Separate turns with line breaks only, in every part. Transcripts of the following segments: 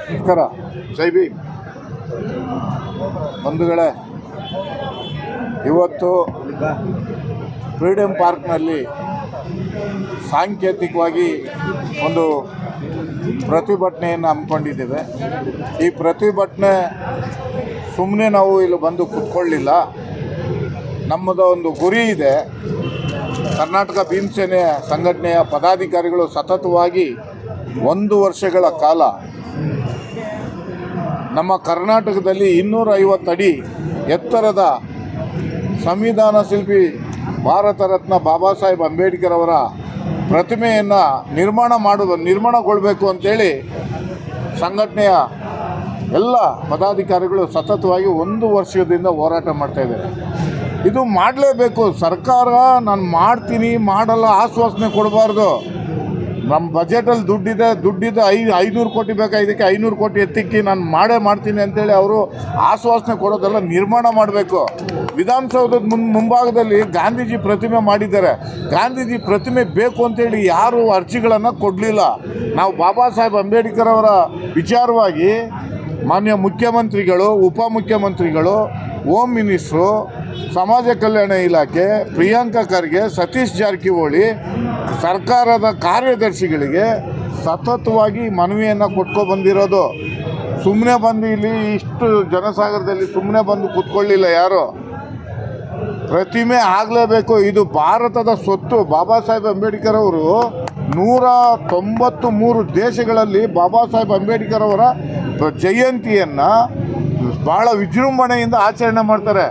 ನಮಸ್ಕಾರ. ಜೈ ಭೀಮ್ ಬಂಧುಗಳೇ, ಇವತ್ತು ಫ್ರೀಡಮ್ ಪಾರ್ಕ್ನಲ್ಲಿ ಸಾಂಕೇತಿಕವಾಗಿ ಒಂದು ಪ್ರತಿಭಟನೆಯನ್ನು ಹಮ್ಮಿಕೊಂಡಿದ್ದೇವೆ. ಈ ಪ್ರತಿಭಟನೆ ಸುಮ್ಮನೆ ನಾವು ಇಲ್ಲಿ ಬಂದು ಕೂತ್ಕೊಳ್ಳಿಲ್ಲ. ನಮ್ಮದು ಒಂದು ಗುರಿ ಇದೆ. ಕರ್ನಾಟಕ ಭೀಮಸೇನೆ ಸಂಘಟನೆಯ ಪದಾಧಿಕಾರಿಗಳು ಸತತವಾಗಿ 1 ವರ್ಷಗಳ ಕಾಲ ನಮ್ಮ ಕರ್ನಾಟಕದಲ್ಲಿ 250 ಅಡಿ ಎತ್ತರದ ಸಂವಿಧಾನ ಶಿಲ್ಪಿ ಭಾರತ ರತ್ನ ಬಾಬಾ ಸಾಹೇಬ್ ಅಂಬೇಡ್ಕರ್ ಅವರ ಪ್ರತಿಮೆಯನ್ನು ನಿರ್ಮಾಣಗೊಳ್ಳಬೇಕು ಅಂತೇಳಿ ಸಂಘಟನೆಯ ಎಲ್ಲ ಪದಾಧಿಕಾರಿಗಳು ಸತತವಾಗಿ 1 ವರ್ಷದಿಂದ ಹೋರಾಟ ಮಾಡ್ತಾಯಿದ್ದಾರೆ. ಇದು ಮಾಡಲೇಬೇಕು. ಸರ್ಕಾರ ನಾನು ಮಾಡ್ತೀನಿ ಮಾಡಲ್ಲ ಆಶ್ವಾಸನೆ ಕೊಡಬಾರ್ದು. ನಮ್ಮ ಬಜೆಟಲ್ಲಿ ದುಡ್ಡಿದೆ 500 ಕೋಟಿ ಬೇಕಾ, ಇದಕ್ಕೆ 500 ಕೋಟಿ ಎತ್ತಿಕ್ಕಿ ನಾನು ಮಾಡ್ತೀನಿ ಅಂತೇಳಿ ಅವರು ಆಶ್ವಾಸನೆ ಕೊಡೋದೆಲ್ಲ ನಿರ್ಮಾಣ ಮಾಡಬೇಕು. ವಿಧಾನಸೌಧದ ಮುಂಭಾಗದಲ್ಲಿ ಗಾಂಧೀಜಿ ಪ್ರತಿಮೆ ಮಾಡಿದ್ದಾರೆ. ಗಾಂಧೀಜಿ ಪ್ರತಿಮೆ ಬೇಕು ಅಂತೇಳಿ ಯಾರು ಅರ್ಜಿಗಳನ್ನು ಕೊಡಲಿಲ್ಲ. ನಾವು ಬಾಬಾ ಸಾಹೇಬ್ ಅಂಬೇಡ್ಕರ್ ಅವರ ವಿಚಾರವಾಗಿ ಮಾನ್ಯ ಮುಖ್ಯಮಂತ್ರಿಗಳು, ಉಪಮುಖ್ಯಮಂತ್ರಿಗಳು, ಹೋಮ್ ಮಿನಿಸ್ಟ್ರು, ಸಮಾಜ ಕಲ್ಯಾಣ ಇಲಾಖೆ, ಪ್ರಿಯಾಂಕಾ ಖರ್ಗೆ, ಸತೀಶ್ ಜಾರಕಿಹೊಳಿ, ಸರ್ಕಾರದ ಕಾರ್ಯದರ್ಶಿಗಳಿಗೆ ಸತತವಾಗಿ ಮನವಿಯನ್ನು ಕೊಟ್ಕೊಬಂದಿರೋದು. ಸುಮ್ಮನೆ ಬಂದು ಇಲ್ಲಿ ಇಷ್ಟು ಜನಸಾಗರದಲ್ಲಿ ಸುಮ್ಮನೆ ಬಂದು ಕೂತ್ಕೊಳ್ಳಿಲ್ಲ ಯಾರು. ಪ್ರತಿಮೆ ಆಗಲೇಬೇಕು. ಇದು ಭಾರತದ ಸ್ವತ್ತು. ಬಾಬಾ ಸಾಹೇಬ್ ಅಂಬೇಡ್ಕರ್ ಅವರು 193 ದೇಶಗಳಲ್ಲಿ ಬಾಬಾ ಸಾಹೇಬ್ ಅಂಬೇಡ್ಕರ್ ಅವರ ಜಯಂತಿಯನ್ನು ಭಾಳ ವಿಜೃಂಭಣೆಯಿಂದ ಆಚರಣೆ ಮಾಡ್ತಾರೆ.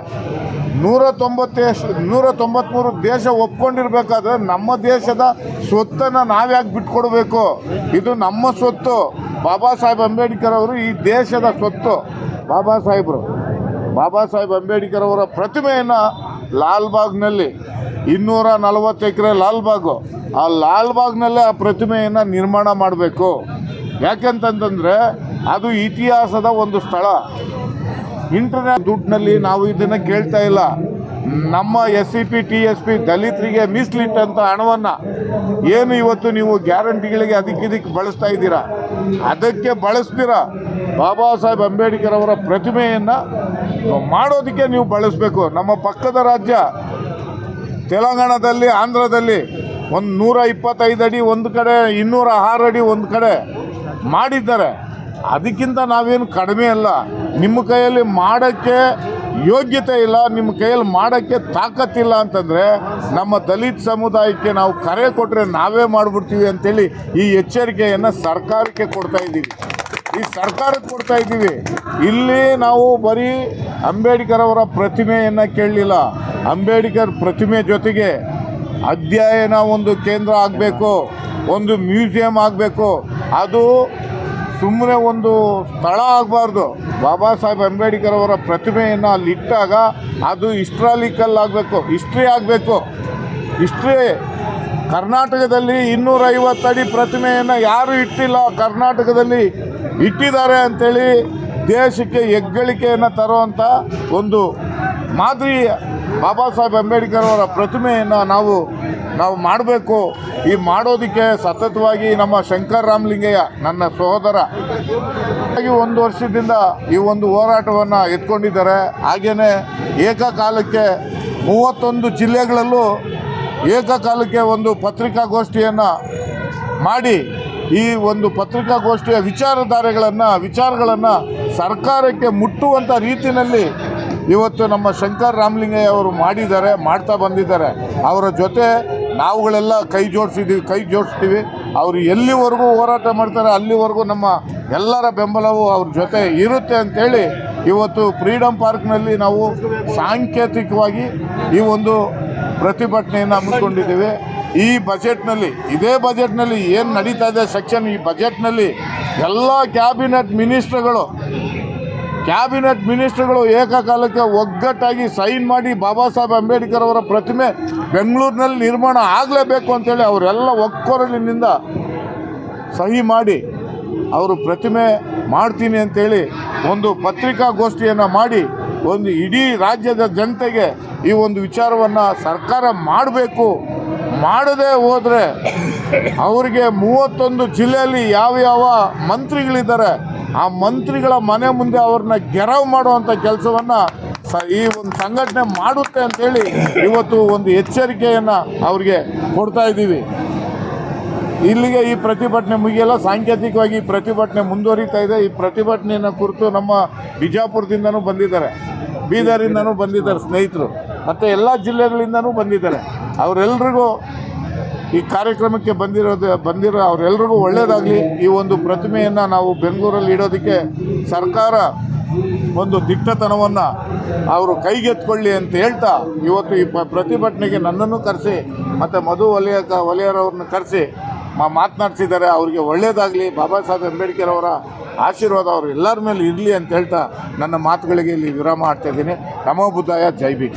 193 ದೇಶ ಒಪ್ಕೊಂಡಿರ್ಬೇಕಾದ್ರೆ ನಮ್ಮ ದೇಶದ ಸ್ವತ್ತನ್ನು ನಾವ್ಯಾಕೆ ಬಿಟ್ಕೊಡ್ಬೇಕು? ಇದು ನಮ್ಮ ಸ್ವತ್ತು. ಬಾಬಾ ಸಾಹೇಬ್ ಅಂಬೇಡ್ಕರ್ ಅವರು ಈ ದೇಶದ ಸ್ವತ್ತು. ಬಾಬಾ ಸಾಹೇಬ್ ಅಂಬೇಡ್ಕರ್ ಅವರ ಪ್ರತಿಮೆಯನ್ನು ಲಾಲ್ಬಾಗ್ನಲ್ಲಿ 240 ಎಕರೆ ಲಾಲ್ಬಾಗು, ಆ ಲಾಲ್ಬಾಗ್ನಲ್ಲೇ ಆ ಪ್ರತಿಮೆಯನ್ನು ನಿರ್ಮಾಣ ಮಾಡಬೇಕು. ಯಾಕೆಂತಂದರೆ ಅದು ಇತಿಹಾಸದ ಒಂದು ಸ್ಥಳ. ಇಂಟರ್ನೆಟ್ ದುಡ್ಡಿನಲ್ಲಿ ನಾವು ಇದನ್ನು ಕೇಳ್ತಾ ಇಲ್ಲ. ನಮ್ಮ SCP TSP ದಲಿತರಿಗೆ ಮೀಸಲಿಟ್ಟಂಥ ಹಣವನ್ನು ಏನು ಇವತ್ತು ನೀವು ಗ್ಯಾರಂಟಿಗಳಿಗೆ ಇದಕ್ಕೆ ಬಳಸ್ತಾ ಇದ್ದೀರಾ, ಅದಕ್ಕೆ ಬಳಸ್ತೀರಾ. ಬಾಬಾ ಸಾಹೇಬ್ ಅಂಬೇಡ್ಕರ್ ಅವರ ಪ್ರತಿಮೆಯನ್ನು ಮಾಡೋದಕ್ಕೆ ನೀವು ಬಳಸಬೇಕು. ನಮ್ಮ ಪಕ್ಕದ ರಾಜ್ಯ ತೆಲಂಗಾಣದಲ್ಲಿ, ಆಂಧ್ರದಲ್ಲಿ 125 ಅಡಿ ಒಂದು ಕಡೆ, 206 ಅಡಿ ಒಂದು ಕಡೆ ಮಾಡಿದ್ದಾರೆ. ಅದಕ್ಕಿಂತ ನಾವೇನು ಕಡಿಮೆ ಅಲ್ಲ. ನಿಮ್ಮ ಕೈಯಲ್ಲಿ ಮಾಡೋಕ್ಕೆ ಯೋಗ್ಯತೆ ಇಲ್ಲ, ನಿಮ್ಮ ಕೈಯಲ್ಲಿ ಮಾಡೋಕ್ಕೆ ತಾಕತ್ತಿಲ್ಲ ಅಂತಂದರೆ ನಮ್ಮ ದಲಿತ ಸಮುದಾಯಕ್ಕೆ ನಾವು ಕರೆ ಕೊಟ್ಟರೆ ನಾವೇ ಮಾಡಿಬಿಡ್ತೀವಿ ಅಂತೇಳಿ ಈ ಎಚ್ಚರಿಕೆಯನ್ನು ಸರ್ಕಾರಕ್ಕೆ ಕೊಡ್ತಾ ಇದ್ದೀವಿ. ಇಲ್ಲಿ ನಾವು ಬರೀ ಅಂಬೇಡ್ಕರ್ ಅವರ ಪ್ರತಿಮೆಯನ್ನು ಕೇಳಲಿಲ್ಲ. ಅಂಬೇಡ್ಕರ್ ಪ್ರತಿಮೆ ಜೊತೆಗೆ ಅಧ್ಯಯನ ಒಂದು ಕೇಂದ್ರ ಆಗಬೇಕು, ಒಂದು ಮ್ಯೂಸಿಯಂ ಆಗಬೇಕು. ಅದು ಸುಮ್ಮನೆ ಒಂದು ಸ್ಥಳ ಆಗಬಾರ್ದು. ಬಾಬಾ ಸಾಹೇಬ್ ಅಂಬೇಡ್ಕರ್ ಅವರ ಪ್ರತಿಮೆಯನ್ನು ಅಲ್ಲಿ ಇಟ್ಟಾಗ ಅದು ಹಿಸ್ಟಾರಿಕಲ್ ಆಗಬೇಕು, ಹಿಸ್ಟ್ರಿ ಆಗಬೇಕು. ಕರ್ನಾಟಕದಲ್ಲಿ 250 ಅಡಿ ಪ್ರತಿಮೆಯನ್ನು ಯಾರೂ ಇಟ್ಟಿಲ್ಲ, ಕರ್ನಾಟಕದಲ್ಲಿ ಇಟ್ಟಿದ್ದಾರೆ ಅಂಥೇಳಿ ದೇಶಕ್ಕೆ ಹೆಗ್ಗಳಿಕೆಯನ್ನು ತರುವಂಥ ಒಂದು ಮಾದರಿ ಬಾಬಾ ಸಾಹೇಬ್ ಅಂಬೇಡ್ಕರ್ ಅವರ ಪ್ರತಿಮೆಯನ್ನು ನಾವು ಮಾಡಬೇಕು. ಈ ಮಾಡೋದಕ್ಕೆ ಸತತವಾಗಿ ನಮ್ಮ ಶಂಕರ್ ರಾಮಲಿಂಗಯ್ಯ ನನ್ನ ಸಹೋದರ 1 ವರ್ಷದಿಂದ ಈ ಒಂದು ಹೋರಾಟವನ್ನು ಎತ್ಕೊಂಡಿದ್ದಾರೆ. ಹಾಗೆಯೇ ಏಕಕಾಲಕ್ಕೆ 31 ಜಿಲ್ಲೆಗಳಲ್ಲೂ ಏಕಕಾಲಕ್ಕೆ ಒಂದು ಪತ್ರಿಕಾಗೋಷ್ಠಿಯನ್ನು ಮಾಡಿ ಈ ಒಂದು ಪತ್ರಿಕಾಗೋಷ್ಠಿಯ ವಿಚಾರಗಳನ್ನು ಸರ್ಕಾರಕ್ಕೆ ಮುಟ್ಟುವಂಥ ರೀತಿಯಲ್ಲಿ ಇವತ್ತು ನಮ್ಮ ಶಂಕರ್ ರಾಮಲಿಂಗಯ್ಯ ಅವರು ಮಾಡ್ತಾ ಬಂದಿದ್ದಾರೆ. ಅವರ ಜೊತೆ ನಾವುಗಳೆಲ್ಲ ಕೈ ಜೋಡಿಸ್ತೀವಿ. ಅವರು ಎಲ್ಲಿವರೆಗೂ ಹೋರಾಟ ಮಾಡ್ತಾರೆ ಅಲ್ಲಿವರೆಗೂ ನಮ್ಮ ಎಲ್ಲರ ಬೆಂಬಲವು ಅವ್ರ ಜೊತೆ ಇರುತ್ತೆ ಅಂಥೇಳಿ ಇವತ್ತು ಫ್ರೀಡಮ್ ಪಾರ್ಕ್ನಲ್ಲಿ ನಾವು ಸಾಂಕೇತಿಕವಾಗಿ ಈ ಒಂದು ಪ್ರತಿಭಟನೆಯನ್ನು ಹಮ್ಮಿಕೊಂಡಿದ್ದೀವಿ. ಇದೇ ಬಜೆಟ್ನಲ್ಲಿ ಏನು ನಡೀತಾ ಇದೆ ಸೆಕ್ಷನ್, ಈ ಬಜೆಟ್ನಲ್ಲಿ ಎಲ್ಲ ಕ್ಯಾಬಿನೆಟ್ ಮಿನಿಸ್ಟ್ರುಗಳು ಏಕಕಾಲಕ್ಕೆ ಒಗ್ಗಟ್ಟಾಗಿ ಸೈನ್ ಮಾಡಿ ಬಾಬಾ ಸಾಹೇಬ್ ಅಂಬೇಡ್ಕರ್ ಅವರ ಪ್ರತಿಮೆ ಬೆಂಗಳೂರಿನಲ್ಲಿ ನಿರ್ಮಾಣ ಆಗಲೇಬೇಕು ಅಂತೇಳಿ ಅವರೆಲ್ಲ ಒಕ್ಕೊರಲಿನಿಂದ ಸಹಿ ಮಾಡಿ ಅವರು ಪ್ರತಿಮೆ ಮಾಡ್ತೀನಿ ಅಂತೇಳಿ ಒಂದು ಪತ್ರಿಕಾಗೋಷ್ಠಿಯನ್ನು ಮಾಡಿ ಒಂದು ಇಡೀ ರಾಜ್ಯದ ಜನತೆಗೆ ಈ ಒಂದು ವಿಚಾರವನ್ನು ಸರ್ಕಾರ ಮಾಡಬೇಕು. ಮಾಡದೇ ಹೋದರೆ ಅವರಿಗೆ 31 ಜಿಲ್ಲೆಯಲ್ಲಿ ಯಾವ ಮಂತ್ರಿಗಳಿದ್ದಾರೆ ಆ ಮಂತ್ರಿಗಳ ಮನೆ ಮುಂದೆ ಅವ್ರನ್ನ ಗೆರವು ಮಾಡುವಂಥ ಕೆಲಸವನ್ನು ಈ ಒಂದು ಸಂಘಟನೆ ಮಾಡುತ್ತೆ ಅಂತೇಳಿ ಇವತ್ತು ಒಂದು ಎಚ್ಚರಿಕೆಯನ್ನು ಅವ್ರಿಗೆ ಕೊಡ್ತಾ ಇದ್ದೀವಿ. ಇಲ್ಲಿಗೆ ಈ ಪ್ರತಿಭಟನೆ ಮುಗಿಯಲ್ಲ, ಸಾಂಕೇತಿಕವಾಗಿ ಈ ಪ್ರತಿಭಟನೆ ಮುಂದುವರಿತಾ ಇದೆ. ಈ ಪ್ರತಿಭಟನೆಯನ್ನು ಕುರಿತು ನಮ್ಮ ಬಿಜಾಪುರದಿಂದನೂ ಬಂದಿದ್ದಾರೆ, ಬೀದರಿಂದನೂ ಬಂದಿದ್ದಾರೆ ಸ್ನೇಹಿತರು, ಮತ್ತು ಎಲ್ಲ ಜಿಲ್ಲೆಗಳಿಂದನೂ ಬಂದಿದ್ದಾರೆ. ಅವರೆಲ್ಲರಿಗೂ ಈ ಕಾರ್ಯಕ್ರಮಕ್ಕೆ ಬಂದಿರೋ ಅವರೆಲ್ಲರಿಗೂ ಒಳ್ಳೆಯದಾಗಲಿ. ಈ ಒಂದು ಪ್ರತಿಮೆಯನ್ನು ನಾವು ಬೆಂಗಳೂರಲ್ಲಿ ಇಡೋದಕ್ಕೆ ಸರ್ಕಾರ ಒಂದು ದಿಟ್ಟತನವನ್ನು ಅವರು ಕೈಗೆತ್ಕೊಳ್ಳಿ ಅಂತ ಹೇಳ್ತಾ ಇವತ್ತು ಈ ಪ್ರತಿಭಟನೆಗೆ ನನ್ನನ್ನು ಕರೆಸಿ ಮತ್ತು ಮಧು ವಲಿಯರವ್ರನ್ನ ಕರೆಸಿ ಮಾತನಾಡಿಸಿದ್ದಾರೆ. ಅವರಿಗೆ ಒಳ್ಳೆಯದಾಗಲಿ, ಬಾಬಾ ಸಾಹೇಬ್ ಅಂಬೇಡ್ಕರ್ ಅವರ ಆಶೀರ್ವಾದ ಅವರು ಎಲ್ಲರ ಮೇಲೆ ಇರಲಿ ಅಂತ ಹೇಳ್ತಾ ನನ್ನ ಮಾತುಗಳಿಗೆ ಇಲ್ಲಿ ವಿರಾಮ ಮಾಡ್ತಾಯಿದ್ದೀನಿ. ನಮೋ ಬುದ್ಧಾಯ, ಜೈ ಭೀಮ್.